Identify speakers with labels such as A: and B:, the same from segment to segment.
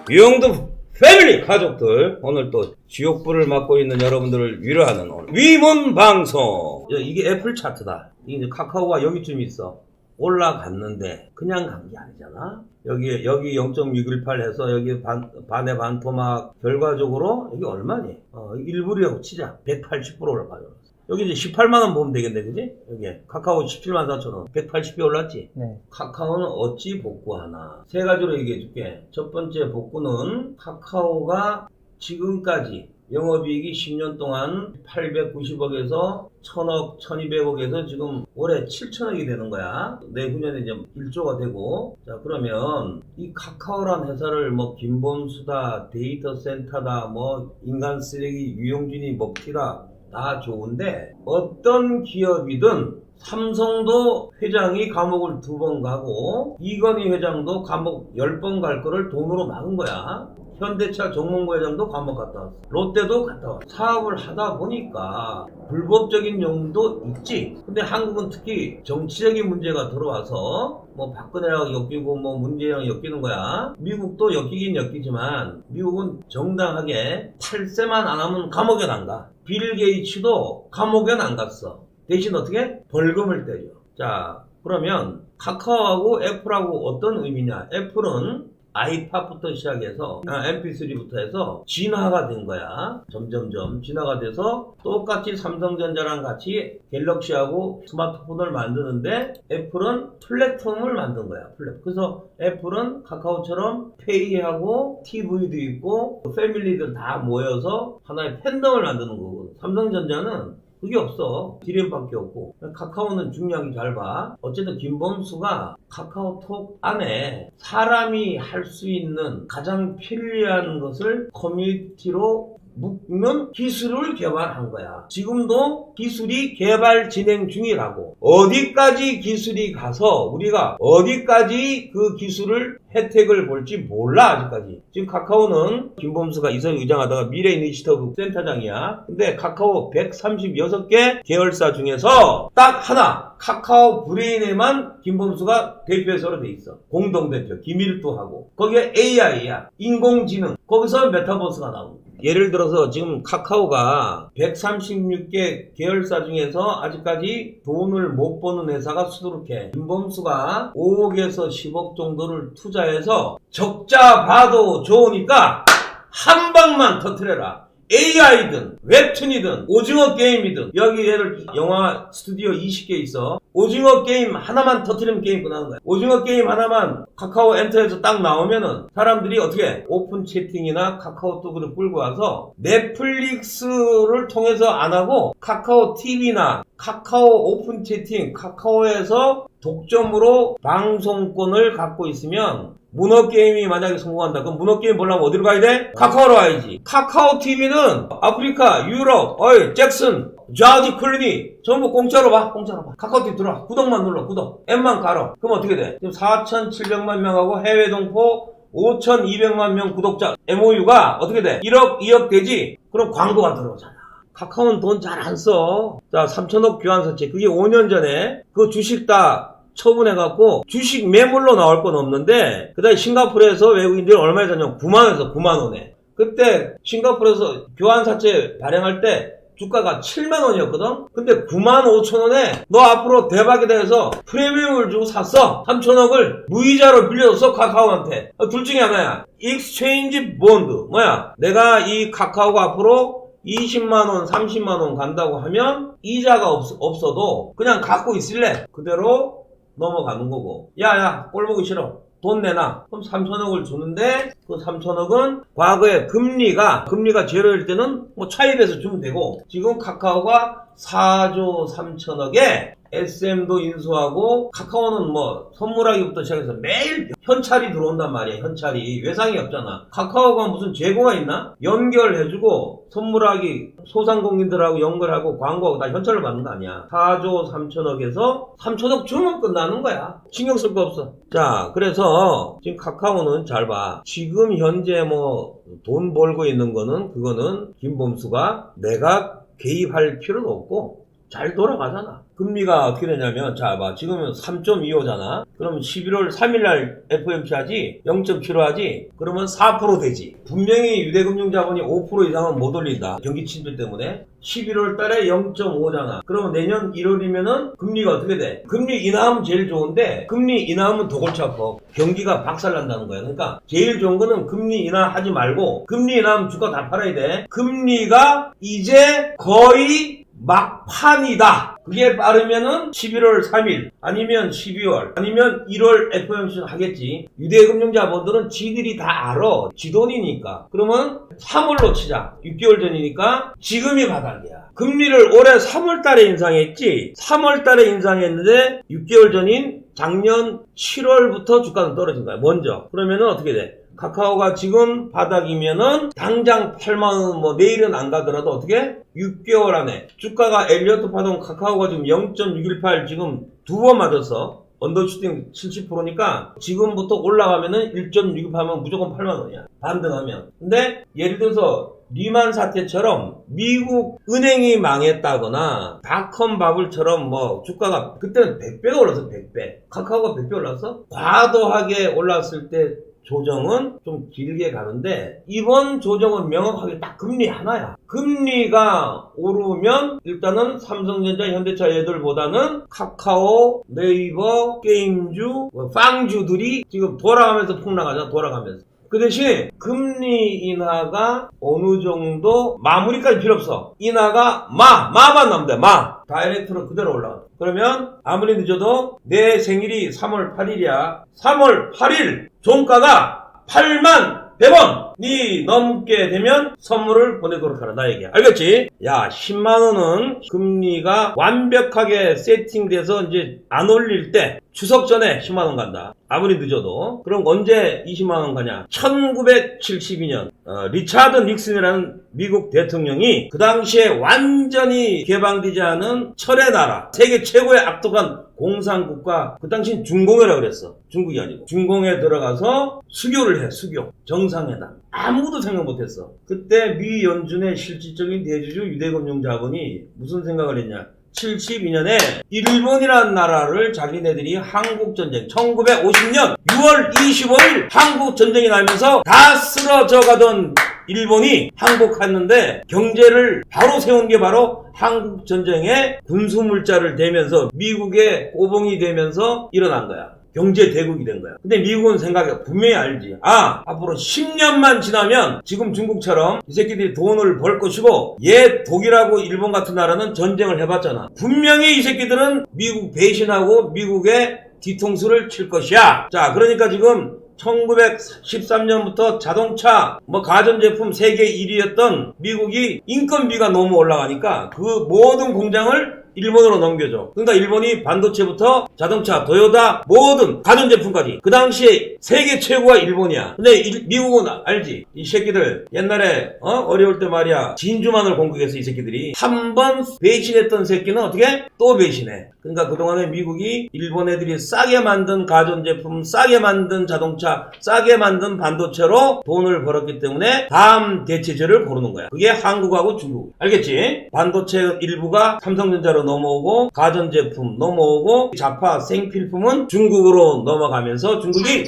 A: 유영두 패밀리 가족들, 오늘 또 지옥불을 맞고 있는 여러분들을 위로하는 오늘 위문방송. 이게 애플 차트다. 이게 이제 카카오가 여기쯤 있어. 올라갔는데 그냥 간 게 아니잖아. 여기 0.618 해서 여기 반의 반토막 결과적으로 여기 얼마니? 1불이라고 치자. 180% 올라가요. 여기 이제 18만원 보면 되겠네, 그지? 여기 카카오 17만 4천원 180이 올랐지?
B: 네.
A: 카카오는 어찌 복구하나? 세 가지로 얘기해 줄게. 첫 번째 복구는 카카오가 지금까지 영업이익이 10년 동안 890억에서 1000억, 1200억에서 지금 올해 7천억이 되는 거야. 내후년에 이제 1조가 되고. 자, 그러면 이 카카오란 회사를 뭐 김범수다, 데이터 센터다, 뭐 인간 쓰레기 유용진이 먹튀다 다 좋은데, 어떤 기업이든 삼성도 회장이 감옥을 2번 가고 이건희 회장도 감옥 10번 갈 거를 돈으로 막은 거야. 현대차 정몽구 회장도 감옥 갔다 왔어. 롯데도 갔다 왔어. 사업을 하다 보니까 불법적인 용도 있지. 근데 한국은 특히 정치적인 문제가 들어와서 뭐 박근혜랑 엮이고 뭐 문재인이랑 엮이는 거야. 미국도 엮이긴 엮이지만 미국은 정당하게 탈세만 안 하면 감옥에 안 가. 빌 게이츠도 감옥엔 안 갔어. 대신 어떻게? 벌금을 때려. 자, 그러면 카카오하고 애플하고 어떤 의미냐? 애플은 아이팟부터 시작해서 MP3부터 해서 진화가 된 거야. 점점점 진화가 돼서 똑같이 삼성전자랑 같이 갤럭시하고 스마트폰을 만드는데 애플은 플랫폼을 만든 거야. 플랫폼. 그래서 애플은 카카오처럼 페이하고 TV도 있고 패밀리들 다 모여서 하나의 팬덤을 만드는 거고, 삼성전자는 그게 없어. 디램밖에 없고. 카카오는 중요하게 잘 봐. 어쨌든 김범수가 카카오톡 안에 사람이 할 수 있는 가장 편리한 것을 커뮤니티로 묶는 기술을 개발한 거야. 지금도 기술이 개발 진행 중이라고. 어디까지 기술이 가서 우리가 어디까지 그 기술을 혜택을 볼지 몰라, 아직까지. 지금 카카오는 김범수가 이선 의장하다가 미래 이니시티브 센터장이야. 근데 카카오 136개 계열사 중에서 딱 하나, 카카오 브레인에만 김범수가 대표이사로 돼 있어. 공동대표, 김일도 하고. 거기에 AI야. 인공지능. 거기서 메타버스가 나오고. 예를 들어서 지금 카카오가 136개 계열사 중에서 아직까지 돈을 못 버는 회사가 수두룩해. 김범수가 5억에서 10억 정도를 투자해서 적자 봐도 좋으니까 한 방만 터트려라. AI든 웹툰이든 오징어 게임이든, 여기 얘들 영화 스튜디오 20개 있어. 오징어 게임 하나만 터트리면 게임 끝나는 거야. 오징어 게임 하나만 카카오 엔터에서 딱 나오면은 사람들이 어떻게 오픈 채팅이나 카카오톡으로 끌고 와서 넷플릭스를 통해서 안 하고 카카오 TV나 카카오 오픈 채팅, 카카오에서 독점으로 방송권을 갖고 있으면, 문어게임이 만약에 성공한다. 그럼 문어게임 보려면 어디로 가야 돼? 카카오로 와야지. 카카오 TV는 아프리카, 유럽, 잭슨, 자지 클리니 전부 공짜로 봐. 공짜로 봐. 카카오 TV 들어와. 구독만 눌러. 구독. 앱만 갈아. 그럼 어떻게 돼? 지금 4,700만 명하고 해외 동포 5,200만 명 구독자 MOU가 어떻게 돼? 1억, 2억 되지? 그럼 광고가 들어오잖아. 카카오는 돈 잘 안 써. 자, 3천억 교환사채. 그게 5년 전에 그 주식 다 처분해갖고 주식 매물로 나올 건 없는데, 그 다음에 싱가포르에서 외국인들이 얼마에 샀냐면 9만원에서 9만원에. 그때 싱가포르에서 교환사채 발행할 때 주가가 7만원이었거든? 근데 9만 5천원에 너 앞으로 대박이다 해서 프리미엄을 주고 샀어. 3천억을 무이자로 빌려줬어, 카카오한테. 둘 중에 하나야. 익스체인지 본드. 뭐야? 내가 이 카카오가 앞으로 20만원, 30만원 간다고 하면 이자가 없어도 그냥 갖고 있을래? 그대로 넘어가는 거고. 야야, 꼴 보기 싫어. 돈 내놔. 그럼 3천억을 주는데, 그 3천억은 과거에 금리가 제로일 때는 뭐 차입해서 주면 되고, 지금 카카오가 4조 3천억에 SM도 인수하고, 카카오는 뭐 선물하기부터 시작해서 매일 현찰이 들어온단 말이야. 현찰이 외상이 없잖아. 카카오가 무슨 재고가 있나? 연결해주고 선물하기, 소상공인들하고 연결하고 광고하고 다 현찰을 받는 거 아니야. 4조 3천억에서 3천억 주면 끝나는 거야. 신경 쓸 거 없어. 자, 그래서 지금 카카오는 잘 봐. 지금 현재 뭐 돈 벌고 있는 거는, 그거는 김범수가 내가 개입할 필요는 없고, 잘 돌아가잖아. 금리가 어떻게 되냐면, 자, 봐. 지금은 3.25잖아. 그러면 11월 3일날 FOMC 하지? 0.75 하지? 그러면 4% 되지. 분명히 유대금융자본이 5% 이상은 못 올린다. 경기 침체 때문에. 11월 달에 0.5잖아. 그러면 내년 1월이면은 금리가 어떻게 돼? 금리 인하하면 제일 좋은데, 금리 인하하면 더 골치 아파. 경기가 박살난다는 거야. 그러니까 제일 좋은 거는 금리 인하하지 말고, 금리 인하하면 주가 다 팔아야 돼. 금리가 이제 거의 막판이다. 그게 빠르면은 11월 3일 아니면 12월 아니면 1월 FOMC 하겠지. 유대금융자본들은 지들이 다 알아. 지 돈이니까. 그러면 3월로 치자. 6개월 전이니까 지금이 바닥이야. 금리를 올해 3월 달에 인상했지. 3월 달에 인상했는데 6개월 전인 작년 7월부터 주가는 떨어진 거야. 먼저. 그러면은 어떻게 돼? 카카오가 지금 바닥이면은 당장 8만원 뭐 내일은 안 가더라도 어떻게? 6개월 안에 주가가 엘리어트 파동 카카오가 지금 0.618 지금 두 번 맞았어. 언더슈팅 70%니까 지금부터 올라가면은 1.618면 무조건 8만원이야. 반등하면. 근데 예를 들어서 리만 사태처럼 미국 은행이 망했다거나 닷컴 바블처럼 뭐 주가가 그때는 100배가 올랐어. 100배. 카카오가 100배 올랐어? 과도하게 올랐을 때 조정은 좀 길게 가는데 이번 조정은 명확하게 딱 금리 하나야. 금리가 오르면 일단은 삼성전자, 현대차 얘들보다는 카카오, 네이버, 게임주, 빵주들이 지금 돌아가면서 폭락하잖아. 돌아가면서. 그 대신 금리 인하가 어느 정도 마무리까지 필요 없어. 인하가 마만 나오면 돼. 다이렉트로 그대로 올라가. 그러면 아무리 늦어도 내 생일이 3월 8일이야. 3월 8일 종가가 8만 100원이 넘게 되면 선물을 보내도록 하라. 나에게. 알겠지? 야, 10만원은 금리가 완벽하게 세팅돼서 이제 안 올릴 때 추석 전에 10만원 간다. 아무리 늦어도. 그럼 언제 20만원 가냐? 1972년 리차드 닉슨이라는 미국 대통령이 그 당시에 완전히 개방되지 않은 철의 나라, 세계 최고의 악독한 공산국가, 그 당시엔 중공회라고 그랬어. 중국이 아니고. 중공회 들어가서 수교를 해. 수교. 정상회담. 아무도 생각 못했어. 그때 미 연준의 실질적인 대주주 유대금융자본이 무슨 생각을 했냐? 72년에 일본이라는 나라를 자기네들이 한국전쟁 1950년 6월 25일 한국전쟁이 나면서 다 쓰러져 가던 일본이 항복했는데 경제를 바로 세운 게 바로 한국전쟁에 군수물자를 대면서 미국의 꼬봉이 되면서 일어난 거야. 경제 대국이 된 거야. 근데 미국은 생각해 분명히 알지. 앞으로 10년만 지나면 지금 중국처럼 이 새끼들이 돈을 벌 것이고 옛 독일하고 일본 같은 나라는 전쟁을 해봤잖아. 분명히 이 새끼들은 미국 배신하고 미국의 뒤통수를 칠 것이야. 자, 그러니까 지금 1913년부터 자동차, 가전제품 세계 1위였던 미국이 인건비가 너무 올라가니까 그 모든 공장을 일본으로 넘겨줘. 그러니까 일본이 반도체부터 자동차, 도요타, 모든 가전제품까지. 그 당시에 세계 최고가 일본이야. 근데 미국은 알지? 이 새끼들 옛날에 어려울 때 말이야. 진주만을 공격해서 이 새끼들이 한 번 배신했던 새끼는 어떻게? 또 배신해. 그러니까 그동안에 미국이 일본 애들이 싸게 만든 가전제품, 싸게 만든 자동차, 싸게 만든 반도체로 돈을 벌었기 때문에 다음 대체제를 고르는 거야. 그게 한국하고 중국. 알겠지? 반도체 일부가 삼성전자로 넘어오고 가전제품 넘어오고 자파 생필품은 중국으로 넘어가면서 중국이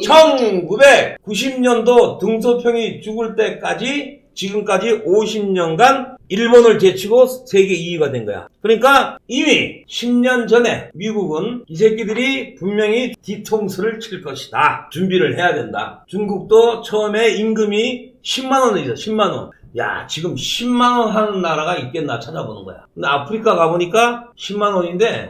A: 1990년도 등소평이 죽을 때까지 지금까지 50년간 일본을 제치고 세계 2위가 된 거야. 그러니까 이미 10년 전에 미국은 이 새끼들이 분명히 뒤통수를 칠 것이다. 준비를 해야 된다. 중국도 처음에 임금이 10만원이죠. 10만원. 야, 지금 10만원 하는 나라가 있겠나 찾아보는 거야. 근데 아프리카 가보니까 10만원인데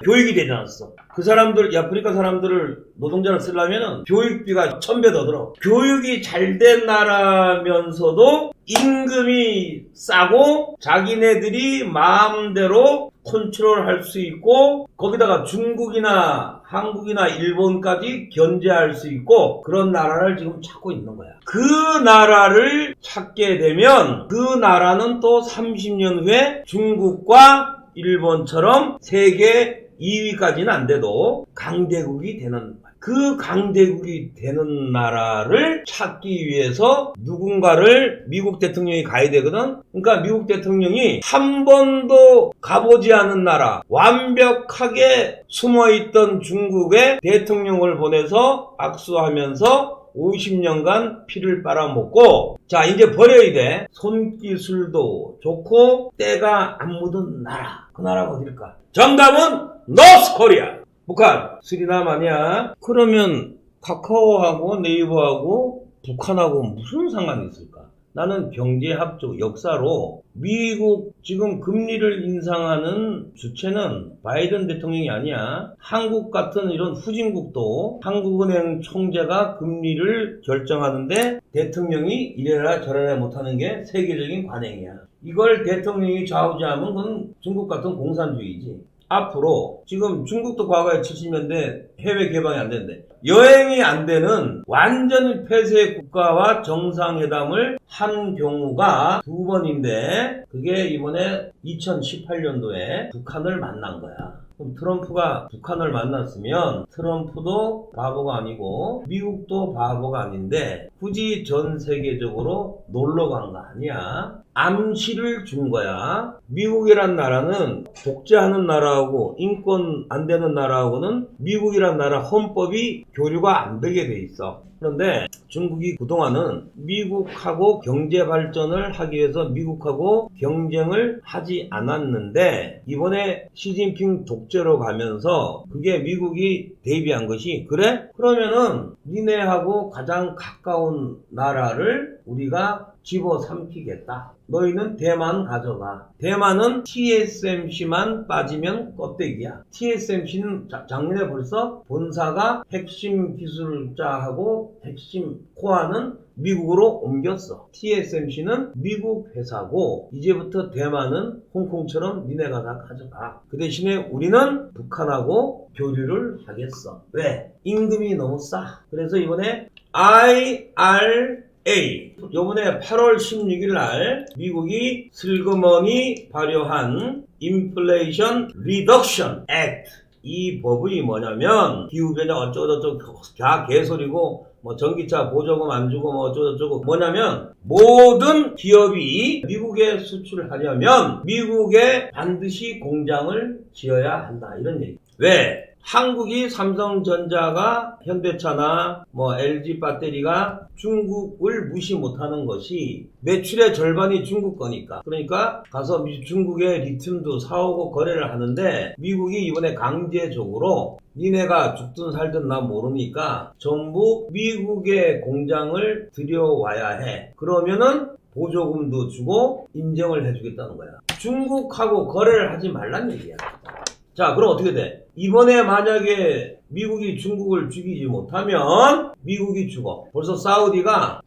A: 교육이 되지 않았어. 그 사람들, 아프리카 사람들을 노동자를 쓰려면은 교육비가 1000배 더 들어. 교육이 잘 된 나라면서도 임금이 싸고 자기네들이 마음대로 컨트롤할 수 있고 거기다가 중국이나 한국이나 일본까지 견제할 수 있고 그런 나라를 지금 찾고 있는 거야. 그 나라를 찾게 되면 그 나라는 또 30년 후에 중국과 일본처럼 세계 2위까지는 안 돼도 강대국이 되는, 그 강대국이 되는 나라를 찾기 위해서 누군가를 미국 대통령이 가야 되거든. 그러니까 미국 대통령이 한 번도 가보지 않은 나라, 완벽하게 숨어있던 중국에 대통령을 보내서 악수하면서 50년간 피를 빨아먹고, 자 이제 버려야 돼. 손기술도 좋고 때가 안 묻은 나라. 그 나라가 어딜까? 정답은 노스코리아. 북한. 수리남 아니야? 그러면 카카오하고 네이버하고 북한하고 무슨 상관이 있을까? 나는 경제학적 역사로 미국 지금 금리를 인상하는 주체는 바이든 대통령이 아니야. 한국 같은 이런 후진국도 한국은행 총재가 금리를 결정하는데 대통령이 이래라 저래라 못하는 게 세계적인 관행이야. 이걸 대통령이 좌우지하면 그건 중국 같은 공산주의지. 앞으로 지금 중국도 과거에 70년대 해외 개방이 안 되는데 여행이 안 되는 완전히 폐쇄 국가와 정상회담을 한 경우가 2번인데 그게 이번에 2018년도에 북한을 만난 거야. 그럼 트럼프가 북한을 만났으면 트럼프도 바보가 아니고 미국도 바보가 아닌데 굳이 전 세계적으로 놀러 간 거 아니야. 암시를 준 거야. 미국이란 나라는 독재하는 나라하고 인권 안 되는 나라하고는 미국이란 나라 헌법이 교류가 안 되게 돼 있어. 그런데 중국이 그동안은 미국하고 경제 발전을 하기 위해서 미국하고 경쟁을 하지 않았는데 이번에 시진핑 독재로 가면서 그게 미국이 대비한 것이 그래? 그러면은 니네하고 가장 가까운 나라를 우리가 집어삼키겠다. 너희는 대만 가져가. 대만은 TSMC만 빠지면 껍데기야. TSMC는 작년에 벌써 본사가 핵심 기술자하고 핵심 코어는 미국으로 옮겼어. TSMC는 미국 회사고 이제부터 대만은 홍콩처럼 니네가 다 가져가. 그 대신에 우리는 북한하고 교류를 하겠어. 왜? 임금이 너무 싸. 그래서 이번에 요번에 8월 16일 날 미국이 슬그머니 발효한 인플레이션 리덕션 액트 이 법이 뭐냐면 기후변화 어쩌고저쩌고 다 개소리고 뭐 전기차 보조금 안 주고 뭐 어쩌고저쩌고 뭐냐면 모든 기업이 미국에 수출하려면 미국에 반드시 공장을 지어야 한다 이런 얘기. 왜? 한국이 삼성전자가 현대차나 뭐 LG 배터리가 중국을 무시 못하는 것이 매출의 절반이 중국 거니까. 그러니까 가서 중국의 리튬도 사오고 거래를 하는데 미국이 이번에 강제적으로 니네가 죽든 살든 나 모르니까 전부 미국의 공장을 들여와야 해. 그러면은 보조금도 주고 인정을 해주겠다는 거야. 중국하고 거래를 하지 말란 얘기야. 자, 그럼 어떻게 돼? 이번에 만약에 미국이 중국을 죽이지 못하면 미국이 죽어. 벌써 사우디가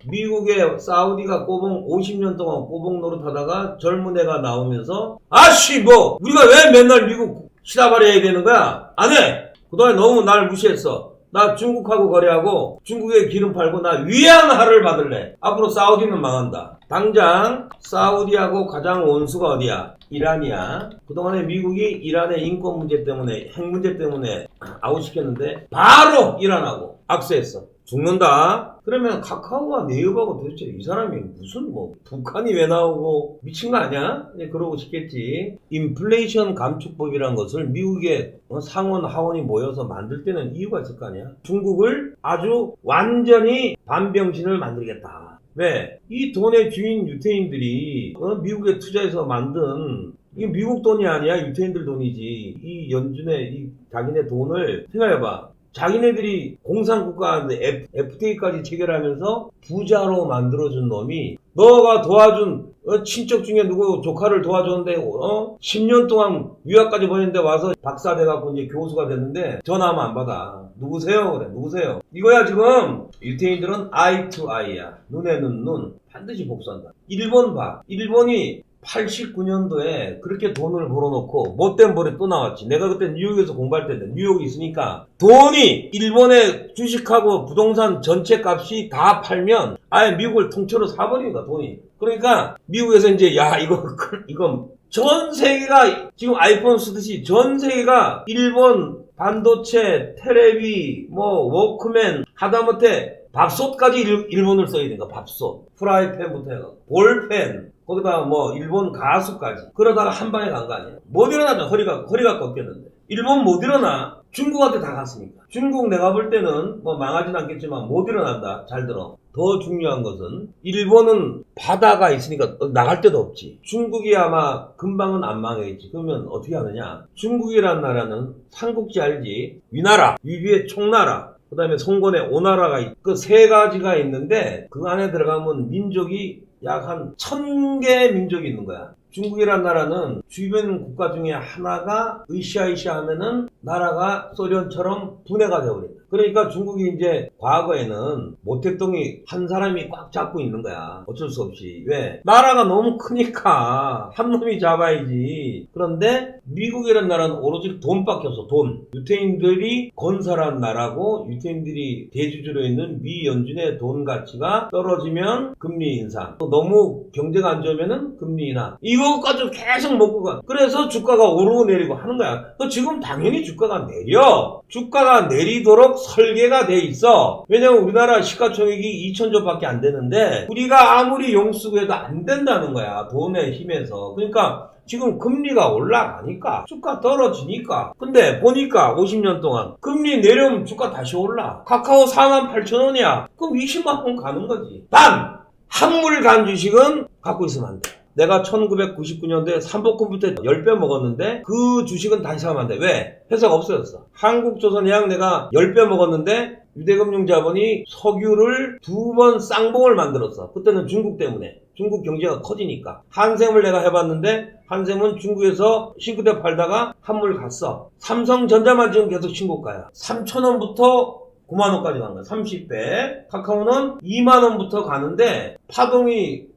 A: 꼬봉 50년 동안 꼬봉 노릇하다가 젊은 애가 나오면서 아씨 뭐 우리가 왜 맨날 미국 시다발해야 되는 거야? 안 해! 그동안 너무 날 무시했어. 나 중국하고 거래하고 중국에 기름 팔고 나 위안화를 받을래. 앞으로 사우디는 망한다. 당장 사우디하고 가장 원수가 어디야? 이란이야. 그동안에 미국이 이란의 인권 문제 때문에 핵 문제 때문에 아웃시켰는데 바로 이란하고 악수했어. 죽는다. 그러면 카카오와 네이버하고 도대체 이 사람이 무슨 뭐 북한이 왜 나오고 미친 거 아니야? 그러고 싶겠지. 인플레이션 감축법이란 것을 미국의 상원 하원이 모여서 만들 때는 이유가 있을 거 아니야. 중국을 아주 완전히 반병신을 만들겠다. 왜? 이 돈의 주인 유태인들이 미국에 투자해서 만든 이게 미국 돈이 아니야. 유태인들 돈이지. 이 연준의 자기네 돈을 생각해봐. 자기네들이 공산국가인데 FTA까지 체결하면서 부자로 만들어준 놈이 너가 도와준 친척 중에 누구 조카를 도와줬는데 10년 동안 유학까지 보냈는데 와서 박사 돼갖고 이제 교수가 됐는데 전화하면 안 받아. 누구세요? 그래. 누구세요? 이거야 지금. 유태인들은 eye to eye야. 눈에는 눈. 반드시 복수한다. 일본 봐. 일본이 89년도에 그렇게 돈을 벌어놓고 못된 벌에 또 나왔지. 내가 그때 뉴욕에서 공부할 때 뉴욕에 있으니까 돈이 일본의 주식하고 부동산 전체 값이 다 팔면 아예 미국을 통째로 사버리니까 돈이. 그러니까 미국에서 이제 야 이거 전 세계가 지금 아이폰 쓰듯이 전 세계가 일본 반도체, 테레비, 워크맨, 하다못해 밥솥까지 일본을 써야 되니까 밥솥, 프라이팬부터 해서 볼펜, 거기다가 일본 가수까지. 그러다가 한 방에 간 거 아니야. 못 일어나죠. 허리가 꺾였는데. 일본 못 일어나. 중국한테 다 갔으니까. 중국 내가 볼 때는 망하진 않겠지만 못 일어난다. 잘 들어. 더 중요한 것은 일본은 바다가 있으니까 나갈 데도 없지. 중국이 아마 금방은 안 망하겠지. 그러면 어떻게 하느냐. 중국이란 나라는 삼국지 알지? 위나라, 위비의 총나라, 그 다음에 송건의 오나라가 그 세 가지가 있는데 그 안에 들어가면 민족이 약 한 1000개의 민족이 있는 거야. 중국이란 나라는 주변 국가 중에 하나가 으쌰으쌰 하면은 나라가 소련처럼 분해가 되어버린다. 그러니까 중국이 이제 과거에는 모택동이 한 사람이 꽉 잡고 있는 거야. 어쩔 수 없이. 왜? 나라가 너무 크니까 한 놈이 잡아야지. 그런데 미국이란 나라는 오로지 돈밖에 없어. 돈. 유태인들이 건설한 나라고 유태인들이 대주주로 있는 미 연준의 돈 가치가 떨어지면 금리 인상. 또 너무 경제가 안 좋으면은 금리 인하. 이거까지 계속 먹고 가. 그래서 주가가 오르고 내리고 하는 거야. 지금 당연히 주가가 내려. 주가가 내리도록 설계가 돼 있어. 왜냐면 우리나라 시가총액이 2000조 밖에 안 되는데 우리가 아무리 용쓰고 해도 안 된다는 거야. 돈의 힘에서. 그러니까 지금 금리가 올라가니까 주가 떨어지니까. 근데 보니까 50년 동안 금리 내려오면 주가 다시 올라. 카카오 48,000원이야. 그럼 20만원 가는 거지. 단! 한물 간 주식은 갖고 있으면 안 돼. 내가 1999년도에 삼복컴퓨터 10배 먹었는데 그 주식은 다시 사면 안 돼. 왜? 회사가 없어졌어. 한국조선해양 내가 10배 먹었는데 유대금융자본이 석유를 2번 쌍봉을 만들었어. 그때는 중국 때문에. 중국 경제가 커지니까. 한샘을 내가 해봤는데 한샘은 중국에서 싱크대 팔다가 한물 갔어. 삼성전자만 지금 계속 신고가야. 3,000원부터 9만원까지 간 거야. 30배. 카카오는 2만원부터 가는데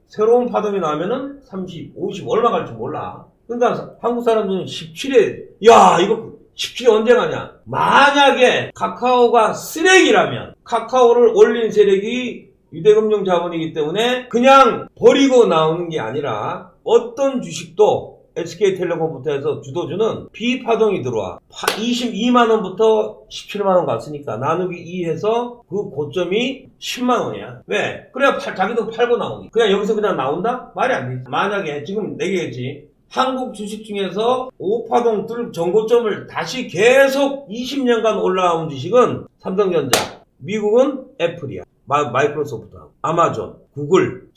A: 새로운 파동이 나면은 30, 50 얼마 갈지 몰라. 그러니까 한국 사람들은 17에 이거 17이 언제 가냐. 만약에 카카오가 쓰레기라면 카카오를 올린 세력이 유대금융 자본이기 때문에 그냥 버리고 나오는 게 아니라 어떤 주식도 SK텔레콤부터 해서 주도주는 비파동이 들어와. 22만원부터 17만원 갔으니까 나누기 2 해서 그 고점이 10만원이야. 왜? 그래야 자기도 팔고 나오니. 그냥 여기서 그냥 나온다? 말이 안 되지. 만약에 지금 내겠지. 한국 주식 중에서 5파동 뚫 전고점을 다시 계속 20년간 올라온 주식은 삼성전자, 미국은 애플이야. 마이크로소프트, 아마존, 구글.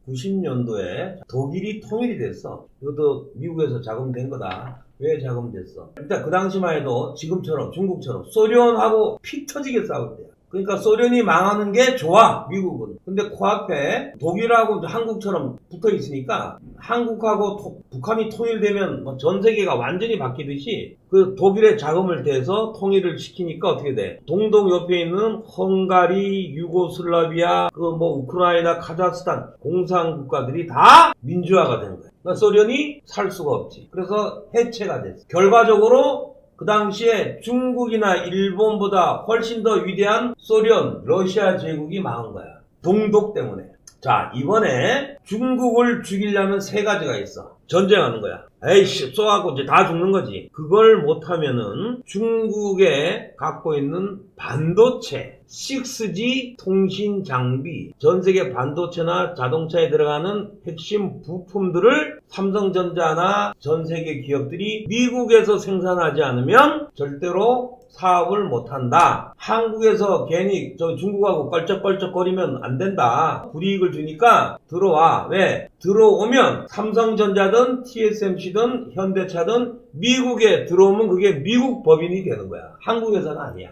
A: 1990년도에 독일이 통일이 됐어. 이것도 미국에서 자금된 거다. 왜 자금됐어? 일단 그 당시만 해도 지금처럼 중국처럼 소련하고 피 터지게 싸울 때야. 그러니까 소련이 망하는 게 좋아, 미국은. 근데 코앞에 독일하고 한국처럼 붙어 있으니까 한국하고 북한이 통일되면 전 세계가 완전히 바뀌듯이 그 독일의 자금을 대서 통일을 시키니까 어떻게 돼? 동독 옆에 있는 헝가리, 유고슬라비아, 우크라이나, 카자흐스탄 공산국가들이 다 민주화가 된 거야. 그러니까 소련이 살 수가 없지. 그래서 해체가 됐어. 결과적으로 그 당시에 중국이나 일본보다 훨씬 더 위대한 소련, 러시아 제국이 망한 거야. 동독 때문에. 자, 이번에 중국을 죽이려면 3가지가 있어. 전쟁하는 거야. 에이씨, 쏘아갖고 이제 다 죽는 거지. 그걸 못하면은 중국에 갖고 있는 반도체, 6G 통신 장비, 전 세계 반도체나 자동차에 들어가는 핵심 부품들을 삼성전자나 전 세계 기업들이 미국에서 생산하지 않으면 절대로 사업을 못한다. 한국에서 괜히 중국하고 껄쩍껄쩍거리면 안 된다. 불이익을 주니까 들어와. 왜? 들어오면 삼성전자든 TSMC든 현대차든 미국에 들어오면 그게 미국 법인이 되는 거야. 한국에서는 아니야.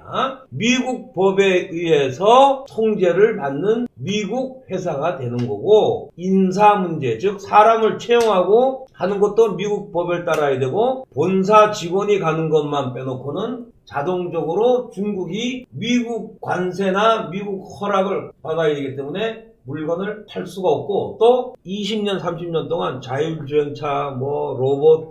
A: 미국 법에 의해서 통제를 받는 미국 회사가 되는 거고, 인사 문제, 즉 사람을 채용하고 하는 것도 미국 법을 따라야 되고, 본사 직원이 가는 것만 빼놓고는 자동적으로 중국이 미국 관세나 미국 허락을 받아야 되기 때문에 물건을 팔 수가 없고, 또 20년 30년 동안 자율주행차, 로봇,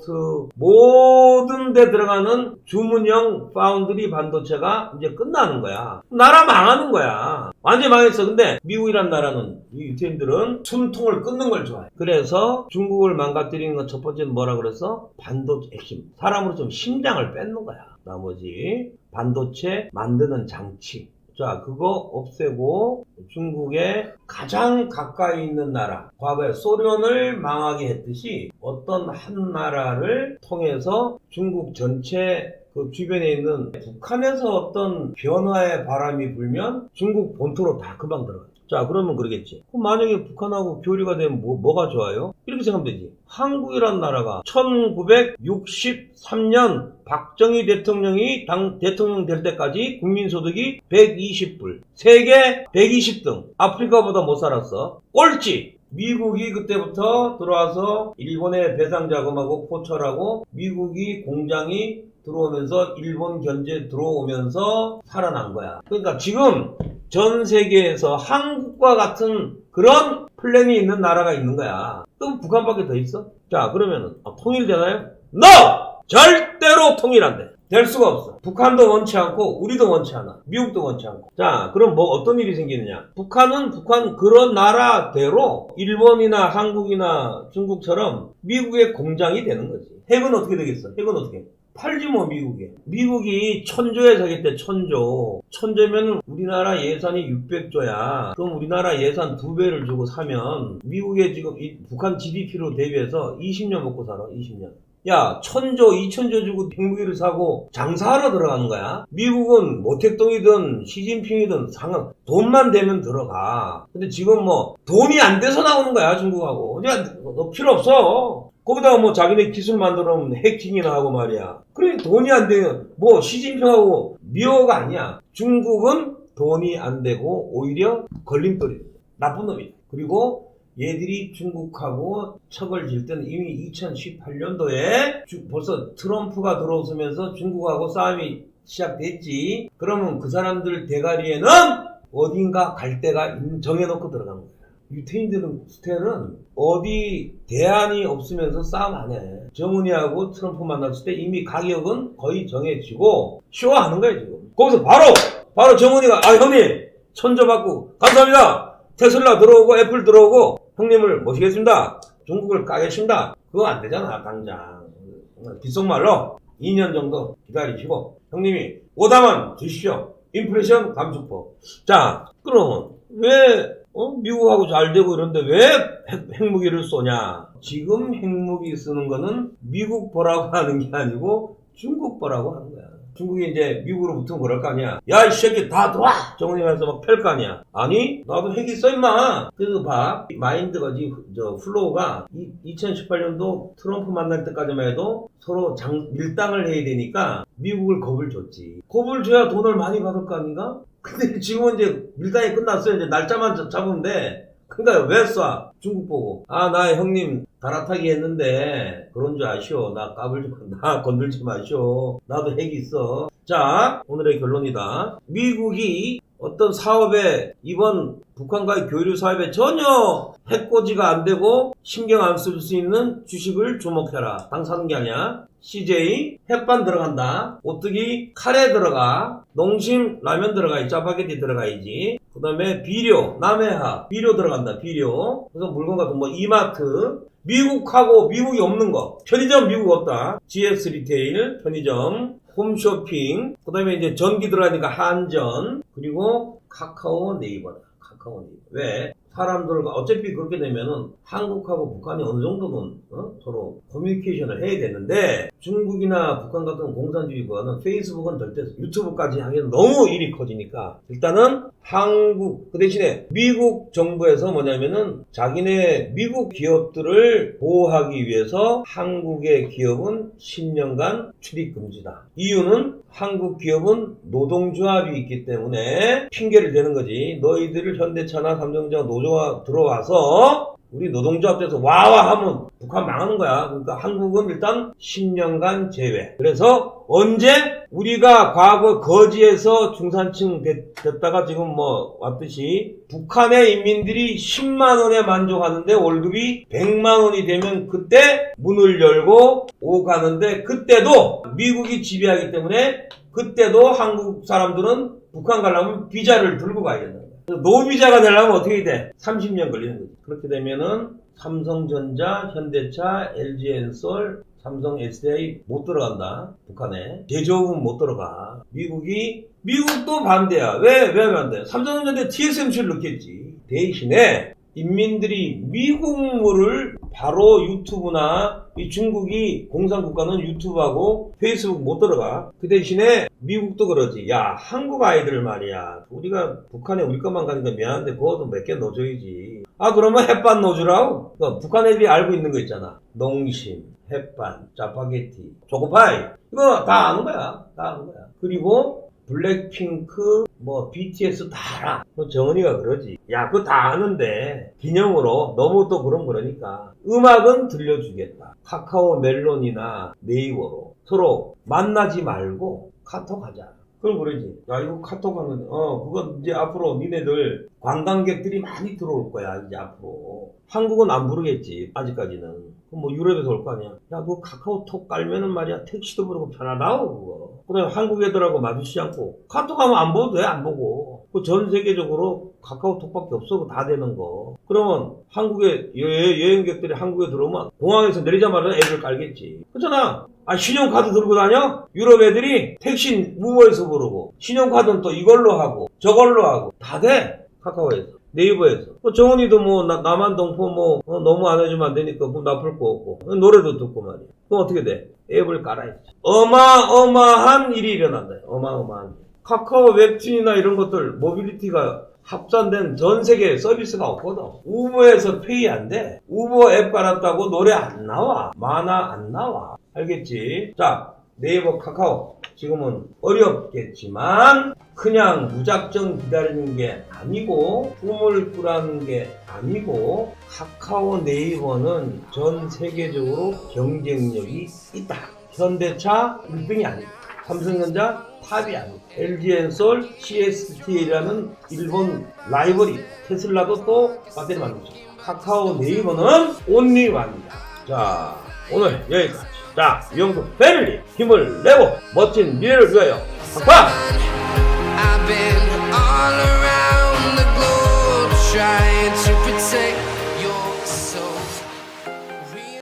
A: 모든 데 들어가는 주문형 파운드리 반도체가 이제 끝나는 거야. 나라 망하는 거야. 완전히 망했어. 근데 미국이란 나라는 이 유태인들은 숨통을 끊는 걸 좋아해. 그래서 중국을 망가뜨리는 건 첫 번째는 뭐라 그랬어? 반도체 핵심. 사람으로 좀 심장을 뺏는 거야. 나머지 반도체 만드는 장치. 자, 그거 없애고 중국에 가장 가까이 있는 나라, 과거에 소련을 망하게 했듯이 어떤 한 나라를 통해서 중국 전체 그 주변에 있는 북한에서 어떤 변화의 바람이 불면 중국 본토로 다 금방 들어가요. 자, 그러면 그러겠지. 그럼 만약에 북한하고 교류가 되면 뭐가 좋아요? 이렇게 생각하면 되지. 한국이란 나라가 1963년 박정희 대통령이 대통령 될 때까지 국민소득이 120불, 세계 120등, 아프리카보다 못 살았어. 꼴찌! 미국이 그때부터 들어와서 일본의 배상자금하고 포철하고 미국이 공장이 들어오면서 일본 견제 들어오면서 살아난 거야. 그러니까 지금 전 세계에서 한국과 같은 그런 플랜이 있는 나라가 있는 거야. 그럼 북한밖에 더 있어? 자, 그러면은 통일되나요? NO! 절대로 통일 안 돼. 될 수가 없어. 북한도 원치 않고 우리도 원치 않아. 미국도 원치 않고. 자, 그럼 뭐 어떤 일이 생기느냐? 북한은 북한 그런 나라대로 일본이나 한국이나 중국처럼 미국의 공장이 되는 거지. 핵은 어떻게 되겠어? 핵은 어떻게? 팔지 뭐 미국에. 미국이 천조에 사겠대. 천조면 우리나라 예산이 600조야. 그럼 우리나라 예산 2배를 주고 사면 미국의 지금 북한 GDP로 대비해서 20년 먹고 살아. 20년. 야, 1000조, 2000조 주고 핵무기를 사고 장사하러 들어가는 거야. 미국은 모택동이든 시진핑이든 돈만 되면 들어가. 근데 지금 뭐 돈이 안 돼서 나오는 거야, 중국하고. 그냥 너 필요 없어. 거기다가 뭐 자기네 기술 만들어 놓으면 해킹이나 하고 말이야. 그래, 돈이 안 되면 뭐 시진핑하고 미워가 아니야. 중국은 돈이 안 되고 오히려 걸림돌이 나쁜 놈이야. 그리고 얘들이 중국하고 척을 질 때는 이미 2018년도에 벌써 트럼프가 들어오면서 중국하고 싸움이 시작됐지. 그러면 그 사람들 대가리에는 어딘가 갈 데가 정해놓고 들어간 거야. 유태인들은 스텔은 어디 대안이 없으면서 싸움 안 해. 정은이하고 트럼프 만났을 때 이미 가격은 거의 정해지고 쇼하는 거야 지금. 거기서 바로 정은이가 형님 천조 받고 감사합니다. 테슬라 들어오고 애플 들어오고 형님을 모시겠습니다. 중국을 까겠습니다. 그거 안 되잖아 당장. 귓속말로 2년 정도 기다리시고 형님이 오다만 주십시오. 인플레이션 감축법. 자, 그러면 왜 미국하고 잘 되고 이런데 왜 핵무기를 쏘냐? 지금 핵무기 쓰는 거는 미국 보라고 하는 게 아니고 중국 보라고 하는 거야. 중국이 이제 미국으로 붙으면 그럴 거 아니야. 야, 이 새끼 다 들어와! 정은이면서 막 펼 거 아니야. 아니, 나도 핵 있어, 임마! 그래서 봐. 마인드가 지금, 플로우가 2018년도 트럼프 만날 때까지만 해도 서로 밀당을 해야 되니까 미국을 겁을 줬지. 겁을 줘야 돈을 많이 받을 거 아닌가? 근데 지금은 이제 밀당이 끝났어요. 이제 날짜만 잡으면 돼. 그러니까 왜 쏴? 중국 보고. 나 형님 갈아타기 했는데 그런 줄 아시오. 나 건들지 마시오. 나도 핵이 있어. 자, 오늘의 결론이다. 미국이 어떤 사업에 이번 북한과의 교류 사업에 전혀 해코지가 안 되고 신경 안 쓸 수 있는 주식을 주목해라. 당 사는 게 아니야. CJ 햇반 들어간다. 오뚜기 카레 들어가. 농심 라면 들어가야지. 짜파게티 들어가야지. 그 다음에 비료 남해하 비료 들어간다. 비료. 그래서 물건 같은 뭐 이마트. 미국하고 미국이 없는 거. 편의점 미국 없다. GS 리테일 편의점. 홈쇼핑, 그 다음에 이제 전기 들어가니까 한전, 그리고 카카오 네이버다. 카카오 네이버. 왜? 사람들과 어차피 그렇게 되면은 한국하고 북한이 어느 정도는 서로 커뮤니케이션을 해야 되는데 중국이나 북한 같은 공산주의보다는 페이스북은 절대 유튜브까지 하기에는 너무 일이 커지니까 일단은 한국 그 대신에 미국 정부에서 뭐냐면은 자기네 미국 기업들을 보호하기 위해서 한국의 기업은 10년간 출입 금지다. 이유는 한국 기업은 노동조합이 있기 때문에 핑계를 대는 거지. 너희들을 현대차나 삼성전자 노조가 들어와서 우리 노동조합에서 와와 하면 북한 망하는 거야. 그러니까 한국은 일단 10년간 제외. 그래서 언제 우리가 과거 거지에서 중산층 됐다가 지금 뭐 왔듯이 북한의 인민들이 10만 원에 만족하는데 월급이 100만 원이 되면 그때 문을 열고 오고 가는데 그때도 미국이 지배하기 때문에 그때도 한국 사람들은 북한 가려면 비자를 들고 가야 된다. 노비자가 되려면 어떻게 돼? 30년 걸리는 거지. 그렇게 되면은 삼성전자, 현대차, LG엔솔, 삼성 SDI 못 들어간다. 북한에. 제조업은 못 들어가. 미국도 반대야. 왜 반대? 삼성전자 TSMC를 넣겠지. 대신에 인민들이 미국물을 바로 유튜브나 이 중국이 공산국가는 유튜브하고 페이스북 못 들어가. 그 대신에 미국도 그러지. 야, 한국 아이들 말이야. 우리가 북한에 우리 것만 가니까 미안한데 그것도 몇 개 넣어줘야지. 아, 그러면 햇반 넣어주라고? 그러니까 북한 애들이 알고 있는 거 있잖아. 농심, 햇반, 짜파게티, 초코파이. 이거 다 아는 거야. 그리고 블랙핑크, BTS 다 알아. 정은이가 그러지. 야, 그거 다 아는데, 기념으로 너무 또 그러니까. 음악은 들려주겠다. 카카오 멜론이나 네이버로 서로 만나지 말고 카톡 하자. 그럼 그러지. 야, 이거 카톡 하면, 그건 이제 앞으로 니네들 관광객들이 많이 들어올 거야, 이제 앞으로. 한국은 안 부르겠지, 아직까지는. 그럼 유럽에서 올 거 아니야. 야, 그거 카카오톡 깔면은 말이야, 택시도 부르고 편하다고, 그거. 그 다음에 한국 애들하고 마주치지 않고, 카톡 하면 안 보도 돼, 안 보고. 그 전 세계적으로 카카오톡밖에 없어, 그거 다 되는 거. 그러면 한국에, 여행객들이 한국에 들어오면 공항에서 내리자마자 앱을 깔겠지. 그렇잖아. 아, 신용카드 들고 다녀? 유럽 애들이 택시 우버에서 부르고, 신용카드는 또 이걸로 하고, 저걸로 하고, 다 돼. 카카오에서. 네이버에서. 정은이도 나만 동포 너무 안 해주면 안 되니까 나쁠 거 없고. 노래도 듣고 말이야. 그럼 어떻게 돼? 앱을 깔아야지. 어마어마한 일이 일어난다. 어마어마한 일. 카카오 웹툰이나 이런 것들, 모빌리티가 합산된 전 세계 서비스가 없거든. 우버에서 페이 안 돼. 우버 앱 깔았다고 노래 안 나와. 만화 안 나와. 알겠지? 자, 네이버, 카카오. 지금은 어렵겠지만 그냥 무작정 기다리는 게 아니고 꿈을 꾸라는 게 아니고 카카오 네이버는 전 세계적으로 경쟁력이 있다. 현대차 1등이 아니다. 삼성전자 탑이 아니다. LG엔솔, CST라는 일본 라이벌이 테슬라도 또 배터리 만들죠. 카카오 네이버는 온리원이다. 자, 오늘 여기까지. 자, 유영수 패밀리 힘을 내고 멋진 미래를 위하여 팍팍!